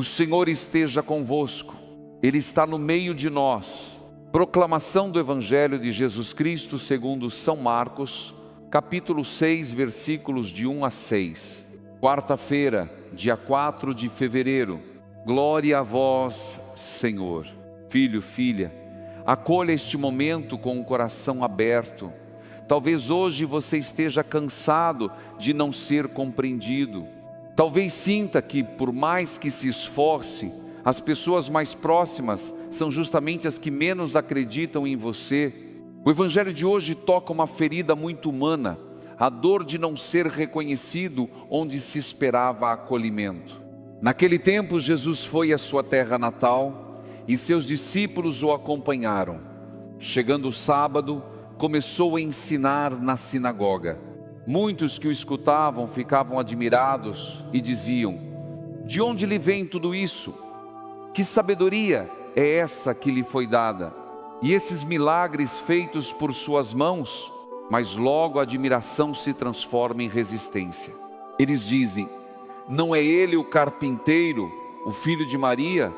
O Senhor esteja convosco, Ele está no meio de nós. Proclamação do Evangelho de Jesus Cristo segundo São Marcos, capítulo 6, versículos de 1 a 6. Quarta-feira, dia 4 de fevereiro. Glória a vós, Senhor. Filho, filha, acolha este momento com o coração aberto. Talvez hoje você esteja cansado de não ser compreendido. Talvez sinta que, por mais que se esforce, as pessoas mais próximas são justamente as que menos acreditam em você. O Evangelho de hoje toca uma ferida muito humana, a dor de não ser reconhecido onde se esperava acolhimento. Naquele tempo, Jesus foi à sua terra natal e seus discípulos o acompanharam. Chegando o sábado, começou a ensinar na sinagoga. Muitos que o escutavam ficavam admirados e diziam: de onde lhe vem tudo isso? Que sabedoria é essa que lhe foi dada? E esses milagres feitos por suas mãos? Mas logo a admiração se transforma em resistência. Eles dizem: não é ele o carpinteiro, o filho de Maria?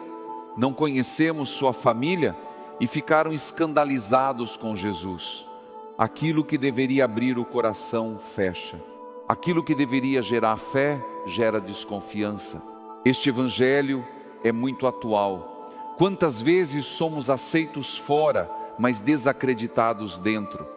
Não conhecemos sua família? E ficaram escandalizados com Jesus. Aquilo que deveria abrir o coração fecha. Aquilo que deveria gerar fé, gera desconfiança. Este Evangelho é muito atual. Quantas vezes somos aceitos fora, mas desacreditados dentro?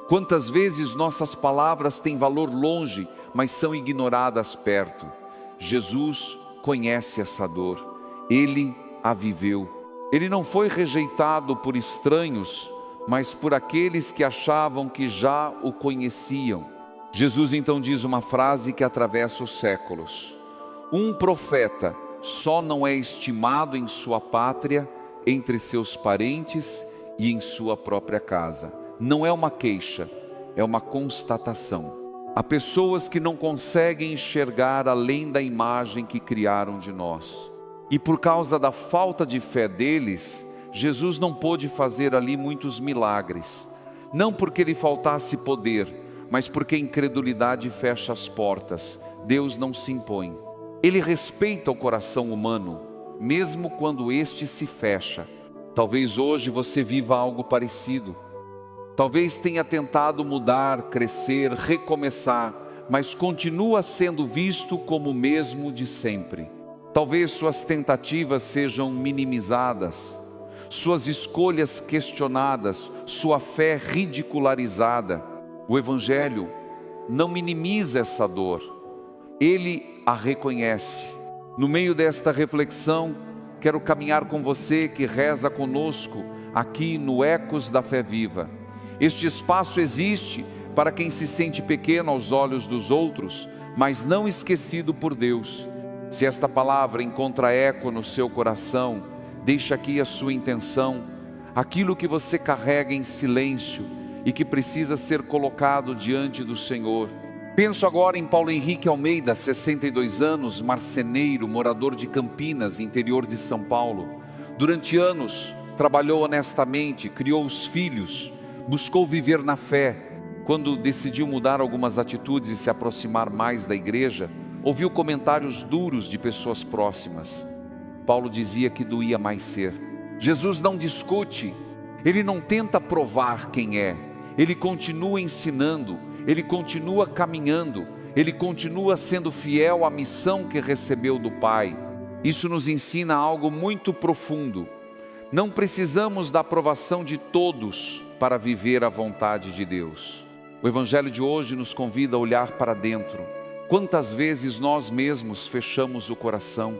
Quantas vezes nossas palavras têm valor longe, mas são ignoradas perto? Jesus conhece essa dor. Ele a viveu. Ele não foi rejeitado por estranhos, mas por aqueles que achavam que já o conheciam. Jesus então diz uma frase que atravessa os séculos: um profeta só não é estimado em sua pátria, entre seus parentes e em sua própria casa. Não é uma queixa, é uma constatação. Há pessoas que não conseguem enxergar além da imagem que criaram de nós. E por causa da falta de fé deles, Jesus não pôde fazer ali muitos milagres, não porque lhe faltasse poder, mas porque a incredulidade fecha as portas. Deus não se impõe. Ele respeita o coração humano, mesmo quando este se fecha. Talvez hoje você viva algo parecido. Talvez tenha tentado mudar, crescer, recomeçar, mas continua sendo visto como o mesmo de sempre. Talvez suas tentativas sejam minimizadas, suas escolhas questionadas, sua fé ridicularizada. O Evangelho não minimiza essa dor, ele a reconhece. No meio desta reflexão, quero caminhar com você que reza conosco aqui no Ecos da Fé Viva. Este espaço existe para quem se sente pequeno aos olhos dos outros, mas não esquecido por Deus. Se esta palavra encontra eco no seu coração, deixa aqui a sua intenção, aquilo que você carrega em silêncio e que precisa ser colocado diante do Senhor. Penso agora em Paulo Henrique Almeida, 62 anos, marceneiro, morador de Campinas, interior de São Paulo. Durante anos, trabalhou honestamente, criou os filhos, buscou viver na fé. Quando decidiu mudar algumas atitudes e se aproximar mais da igreja, ouviu comentários duros de pessoas próximas. Paulo dizia que doía mais ser. Jesus não discute, ele não tenta provar quem é, ele continua ensinando, ele continua caminhando, ele continua sendo fiel à missão que recebeu do Pai. Isso nos ensina algo muito profundo. Não precisamos da aprovação de todos para viver a vontade de Deus. O Evangelho de hoje nos convida a olhar para dentro. Quantas vezes nós mesmos fechamos o coração?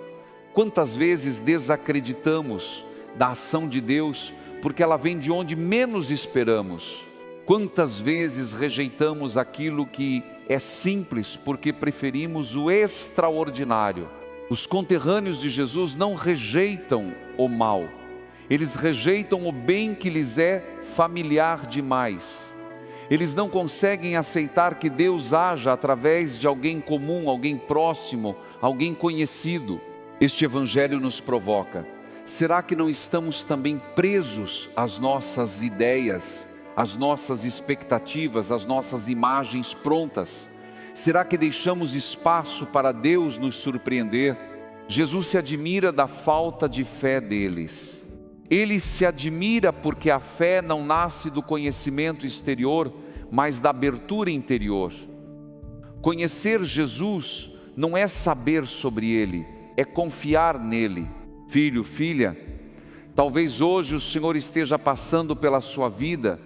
Quantas vezes desacreditamos da ação de Deus porque ela vem de onde menos esperamos? Quantas vezes rejeitamos aquilo que é simples porque preferimos o extraordinário? Os conterrâneos de Jesus não rejeitam o mal, eles rejeitam o bem que lhes é familiar demais. Eles não conseguem aceitar que Deus haja através de alguém comum, alguém próximo, alguém conhecido. Este Evangelho nos provoca. Será que não estamos também presos às nossas ideias, às nossas expectativas, às nossas imagens prontas? Será que deixamos espaço para Deus nos surpreender? Jesus se admira da falta de fé deles. Ele se admira porque a fé não nasce do conhecimento exterior, mas da abertura interior. Conhecer Jesus não é saber sobre Ele, é confiar nele. Filho, filha, talvez hoje o Senhor esteja passando pela sua vida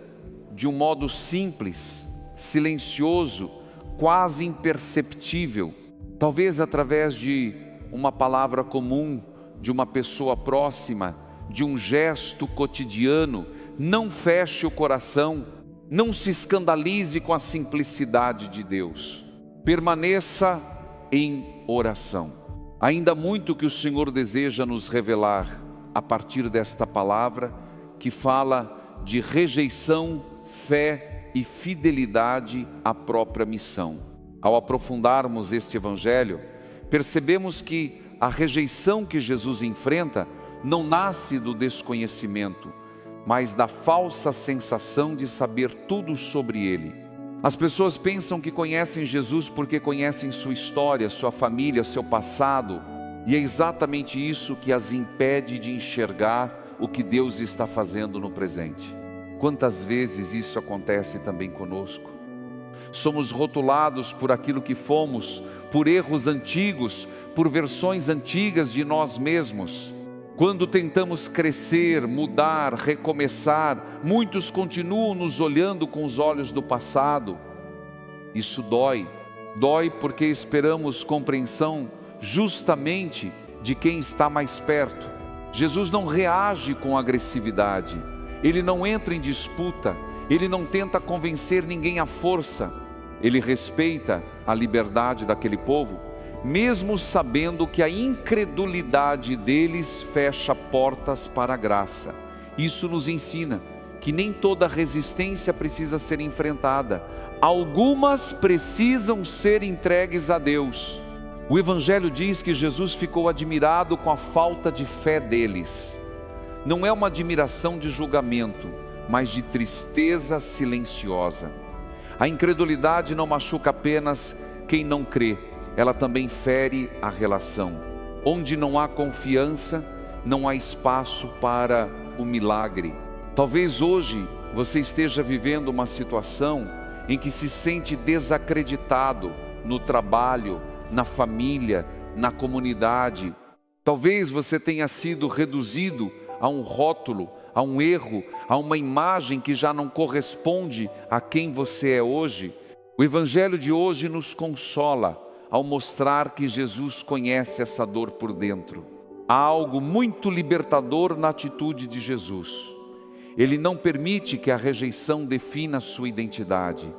de um modo simples, silencioso, quase imperceptível, talvez através de uma palavra comum, de uma pessoa próxima, de um gesto cotidiano. Não feche o coração, não se escandalize com a simplicidade de Deus. Permaneça em oração. Ainda muito que o Senhor deseja nos revelar a partir desta palavra, que fala de rejeição, fé e fidelidade à própria missão. Ao aprofundarmos este evangelho, percebemos que a rejeição que Jesus enfrenta não nasce do desconhecimento, mas da falsa sensação de saber tudo sobre Ele. As pessoas pensam que conhecem Jesus porque conhecem sua história, sua família, seu passado, e é exatamente isso que as impede de enxergar o que Deus está fazendo no presente. Quantas vezes isso acontece também conosco? Somos rotulados por aquilo que fomos, por erros antigos, por versões antigas de nós mesmos. Quando tentamos crescer, mudar, recomeçar, muitos continuam nos olhando com os olhos do passado. Isso dói. Dói porque esperamos compreensão justamente de quem está mais perto. Jesus não reage com agressividade. Ele não entra em disputa. Ele não tenta convencer ninguém à força. Ele respeita a liberdade daquele povo, mesmo sabendo que a incredulidade deles fecha portas para a graça. Isso nos ensina que nem toda resistência precisa ser enfrentada. Algumas precisam ser entregues a Deus. O Evangelho diz que Jesus ficou admirado com a falta de fé deles. Não é uma admiração de julgamento, mas de tristeza silenciosa. A incredulidade não machuca apenas quem não crê, ela também fere a relação. Onde não há confiança, não há espaço para o milagre. Talvez hoje você esteja vivendo uma situação em que se sente desacreditado no trabalho, na família, na comunidade. Talvez você tenha sido reduzido a um rótulo, a um erro, a uma imagem que já não corresponde a quem você é hoje. O Evangelho de hoje nos consola ao mostrar que Jesus conhece essa dor por dentro. Há algo muito libertador na atitude de Jesus. Ele não permite que a rejeição defina a sua identidade.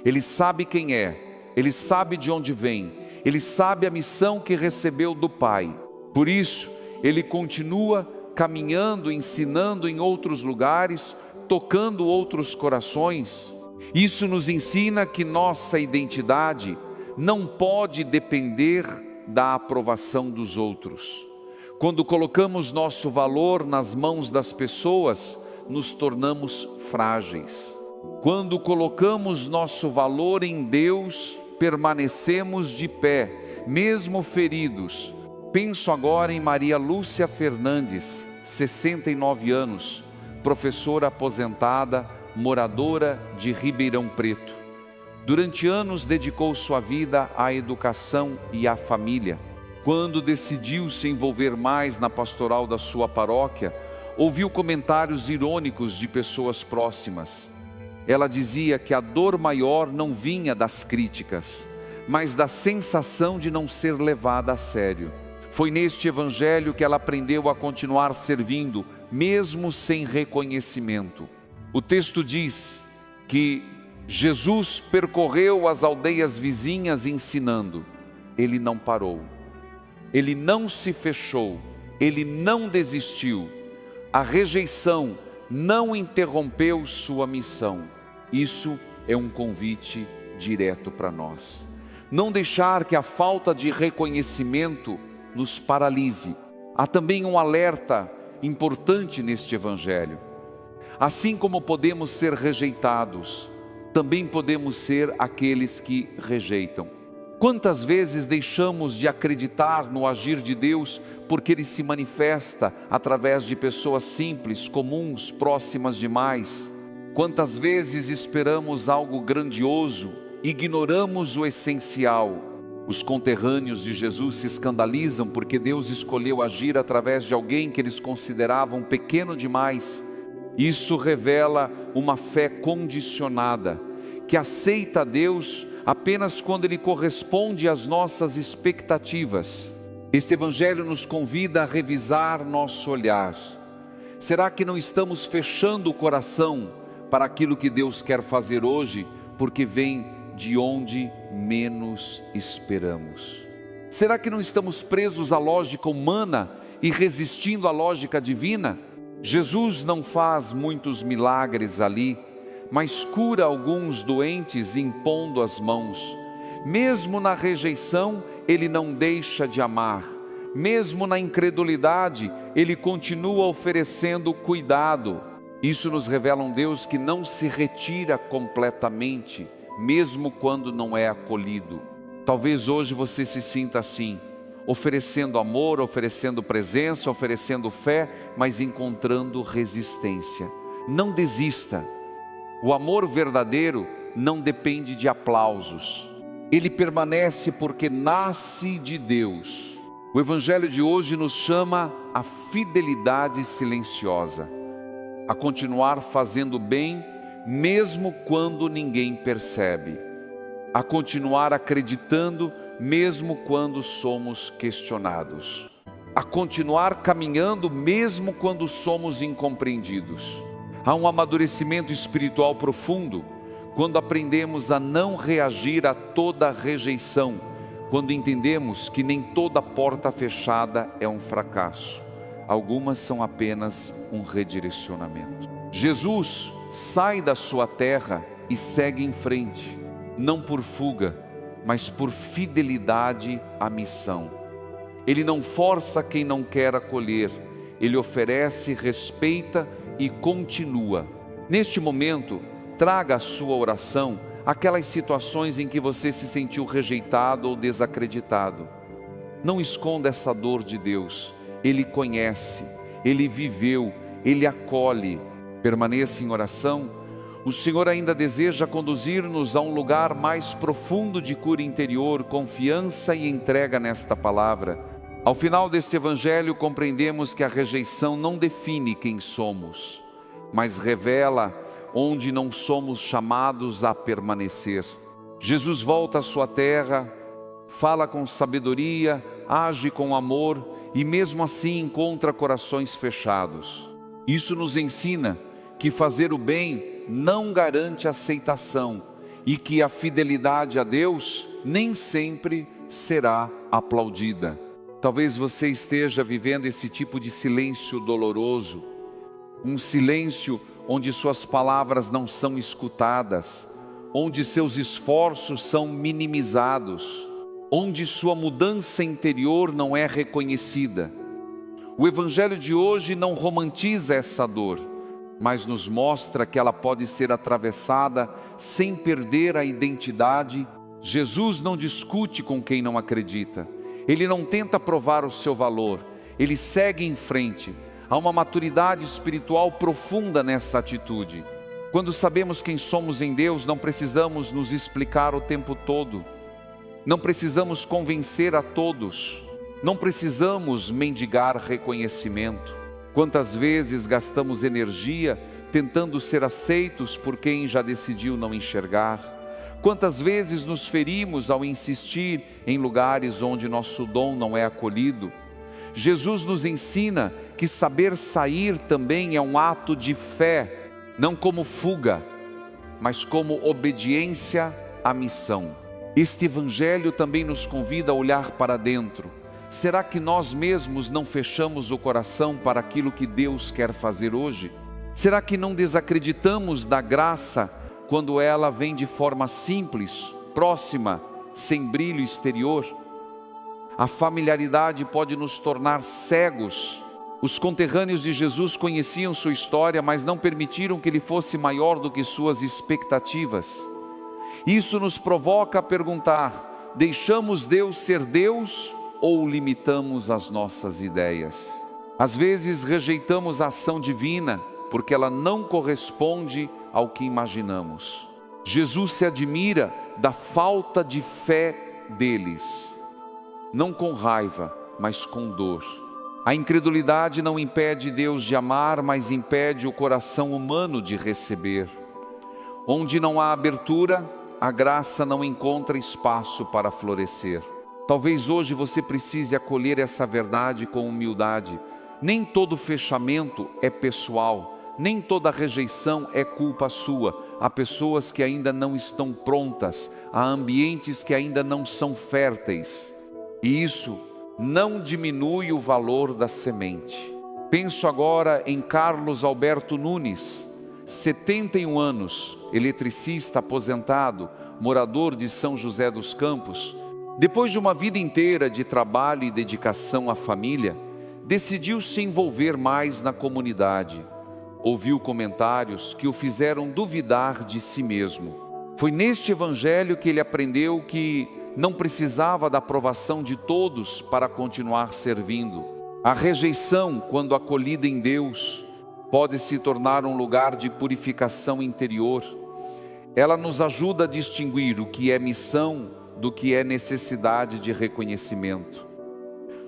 Ele sabe quem é, ele sabe de onde vem, ele sabe a missão que recebeu do Pai. Por isso, ele continua caminhando, ensinando em outros lugares, tocando outros corações. Isso nos ensina que nossa identidade não pode depender da aprovação dos outros. Quando colocamos nosso valor nas mãos das pessoas, nos tornamos frágeis. Quando colocamos nosso valor em Deus, permanecemos de pé, mesmo feridos. Penso agora em Maria Lúcia Fernandes, 69 anos, professora aposentada, moradora de Ribeirão Preto. Durante anos dedicou sua vida à educação e à família. Quando decidiu se envolver mais na pastoral da sua paróquia, ouviu comentários irônicos de pessoas próximas. Ela dizia que a dor maior não vinha das críticas, mas da sensação de não ser levada a sério. Foi neste evangelho que ela aprendeu a continuar servindo, mesmo sem reconhecimento. O texto diz que Jesus percorreu as aldeias vizinhas ensinando. Ele não parou, ele não se fechou, ele não desistiu. A rejeição não interrompeu sua missão. Isso é um convite direto para nós. Não deixar que a falta de reconhecimento nos paralise. Há também um alerta importante neste evangelho. Assim como podemos ser rejeitados, também podemos ser aqueles que rejeitam. Quantas vezes deixamos de acreditar no agir de Deus porque Ele se manifesta através de pessoas simples, comuns, próximas demais? Quantas vezes esperamos algo grandioso, ignoramos o essencial? Os conterrâneos de Jesus se escandalizam porque Deus escolheu agir através de alguém que eles consideravam pequeno demais. Isso revela uma fé condicionada, que aceita Deus apenas quando Ele corresponde às nossas expectativas. Este Evangelho nos convida a revisar nosso olhar. Será que não estamos fechando o coração para aquilo que Deus quer fazer hoje, porque vem de onde menos esperamos? Será que não estamos presos à lógica humana e resistindo à lógica divina? Jesus não faz muitos milagres ali, mas cura alguns doentes impondo as mãos. Mesmo na rejeição, Ele não deixa de amar. Mesmo na incredulidade, Ele continua oferecendo cuidado. Isso nos revela um Deus que não se retira completamente, mesmo quando não é acolhido. Talvez hoje você se sinta assim, oferecendo amor, oferecendo presença, oferecendo fé, mas encontrando resistência. Não desista. O amor verdadeiro não depende de aplausos. Ele permanece porque nasce de Deus. O Evangelho de hoje nos chama à fidelidade silenciosa, a continuar fazendo bem mesmo quando ninguém percebe, a continuar acreditando mesmo quando somos questionados, a continuar caminhando mesmo quando somos incompreendidos. Há um amadurecimento espiritual profundo quando aprendemos a não reagir a toda rejeição, quando entendemos que nem toda porta fechada é um fracasso. Algumas são apenas um redirecionamento. Jesus sai da sua terra e segue em frente, não por fuga, mas por fidelidade à missão. Ele não força quem não quer acolher, Ele oferece, respeita e continua. Neste momento, traga à sua oração aquelas situações em que você se sentiu rejeitado ou desacreditado. Não esconda essa dor de Deus. Ele conhece, Ele viveu, Ele acolhe. Permaneça em oração. O Senhor ainda deseja conduzir-nos a um lugar mais profundo de cura interior, confiança e entrega nesta palavra. Ao final deste Evangelho, compreendemos que a rejeição não define quem somos, mas revela onde não somos chamados a permanecer. Jesus volta à sua terra, fala com sabedoria, age com amor e mesmo assim encontra corações fechados. Isso nos ensina que fazer o bem não garante aceitação e que a fidelidade a Deus nem sempre será aplaudida. Talvez você esteja vivendo esse tipo de silêncio doloroso, um silêncio onde suas palavras não são escutadas, onde seus esforços são minimizados, onde sua mudança interior não é reconhecida. O Evangelho de hoje não romantiza essa dor, mas nos mostra que ela pode ser atravessada sem perder a identidade. Jesus não discute com quem não acredita. Ele não tenta provar o seu valor, ele segue em frente. Há uma maturidade espiritual profunda nessa atitude. Quando sabemos quem somos em Deus, não precisamos nos explicar o tempo todo. Não precisamos convencer a todos. Não precisamos mendigar reconhecimento. Quantas vezes gastamos energia tentando ser aceitos por quem já decidiu não enxergar? Quantas vezes nos ferimos ao insistir em lugares onde nosso dom não é acolhido? Jesus nos ensina que saber sair também é um ato de fé, não como fuga, mas como obediência à missão. Este Evangelho também nos convida a olhar para dentro. Será que nós mesmos não fechamos o coração para aquilo que Deus quer fazer hoje? Será que não desacreditamos da graça quando ela vem de forma simples, próxima, sem brilho exterior? A familiaridade pode nos tornar cegos. Os conterrâneos de Jesus conheciam sua história, mas não permitiram que ele fosse maior do que suas expectativas. Isso nos provoca a perguntar: deixamos Deus ser Deus ou limitamos as nossas ideias? Às vezes rejeitamos a ação divina porque ela não corresponde ao que imaginamos. Jesus se admira da falta de fé deles, não com raiva, mas com dor. A incredulidade não impede Deus de amar, mas impede o coração humano de receber. Onde não há abertura, a graça não encontra espaço para florescer. Talvez hoje você precise acolher essa verdade com humildade. Nem todo fechamento é pessoal, nem toda rejeição é culpa sua. Há pessoas que ainda não estão prontas, há ambientes que ainda não são férteis. E isso não diminui o valor da semente. Penso agora em Carlos Alberto Nunes, 71 anos, eletricista aposentado, morador de São José dos Campos. Depois de uma vida inteira de trabalho e dedicação à família, decidiu se envolver mais na comunidade. Ouviu comentários que o fizeram duvidar de si mesmo. Foi neste evangelho que ele aprendeu que não precisava da aprovação de todos para continuar servindo. A rejeição, quando acolhida em Deus, pode se tornar um lugar de purificação interior. Ela nos ajuda a distinguir o que é missão do que é necessidade de reconhecimento.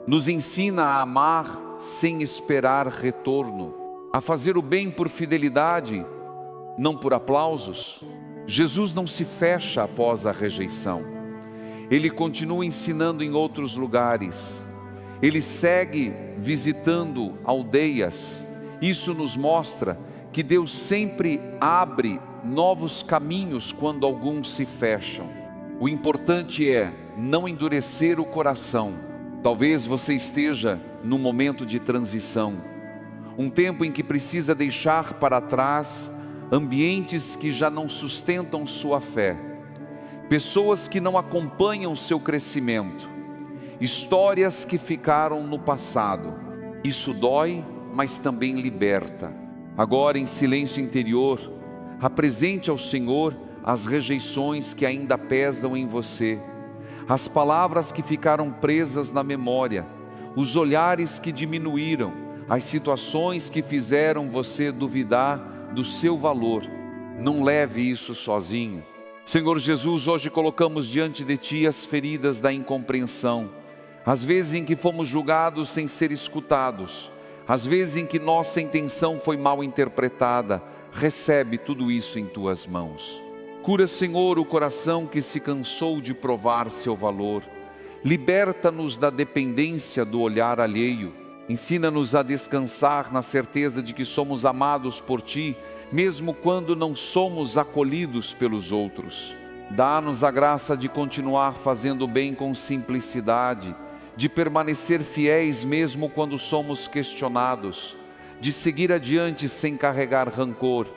Nos ensina a amar sem esperar retorno, a fazer o bem por fidelidade, não por aplausos. Jesus não se fecha após a rejeição. Ele continua ensinando em outros lugares. Ele segue visitando aldeias. Isso nos mostra que Deus sempre abre novos caminhos quando alguns se fecham. O importante é não endurecer o coração. Talvez você esteja num momento de transição, um tempo em que precisa deixar para trás ambientes que já não sustentam sua fé, pessoas que não acompanham seu crescimento, histórias que ficaram no passado. Isso dói, mas também liberta. Agora, em silêncio interior, apresente ao Senhor as rejeições que ainda pesam em você, as palavras que ficaram presas na memória, os olhares que diminuíram, as situações que fizeram você duvidar do seu valor. Não leve isso sozinho. Senhor Jesus, hoje colocamos diante de Ti as feridas da incompreensão, as vezes em que fomos julgados sem ser escutados, as vezes em que nossa intenção foi mal interpretada. Recebe tudo isso em Tuas mãos. Cura, Senhor, o coração que se cansou de provar seu valor. Liberta-nos da dependência do olhar alheio. Ensina-nos a descansar na certeza de que somos amados por Ti, mesmo quando não somos acolhidos pelos outros. Dá-nos a graça de continuar fazendo bem com simplicidade, de permanecer fiéis mesmo quando somos questionados, de seguir adiante sem carregar rancor.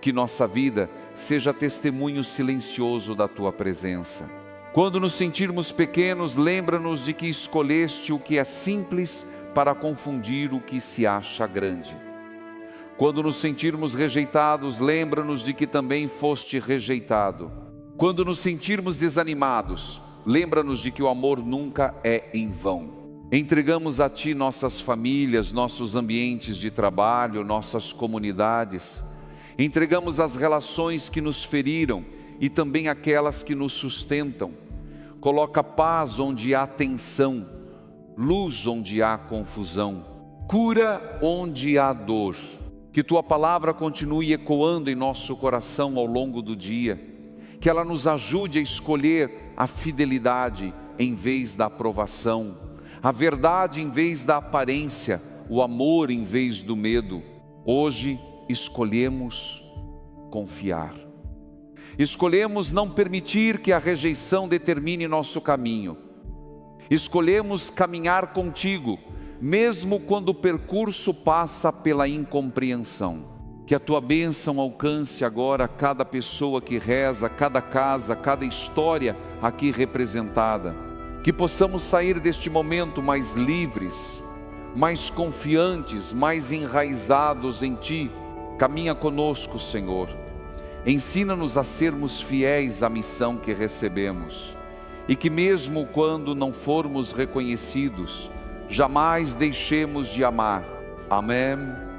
Que nossa vida seja testemunho silencioso da Tua presença. Quando nos sentirmos pequenos, lembra-nos de que escolheste o que é simples para confundir o que se acha grande. Quando nos sentirmos rejeitados, lembra-nos de que também foste rejeitado. Quando nos sentirmos desanimados, lembra-nos de que o amor nunca é em vão. Entregamos a Ti nossas famílias, nossos ambientes de trabalho, nossas comunidades. Entregamos as relações que nos feriram e também aquelas que nos sustentam. Coloca paz onde há tensão, luz onde há confusão, cura onde há dor. Que Tua palavra continue ecoando em nosso coração ao longo do dia, que ela nos ajude a escolher a fidelidade em vez da aprovação, a verdade em vez da aparência, o amor em vez do medo. Hoje escolhemos confiar. Escolhemos não permitir que a rejeição determine nosso caminho. Escolhemos caminhar contigo, mesmo quando o percurso passa pela incompreensão. Que a Tua bênção alcance agora cada pessoa que reza, cada casa, cada história aqui representada. Que possamos sair deste momento mais livres, mais confiantes, mais enraizados em Ti. Caminha conosco, Senhor. Ensina-nos a sermos fiéis à missão que recebemos. e que mesmo quando não formos reconhecidos, jamais deixemos de amar. Amém.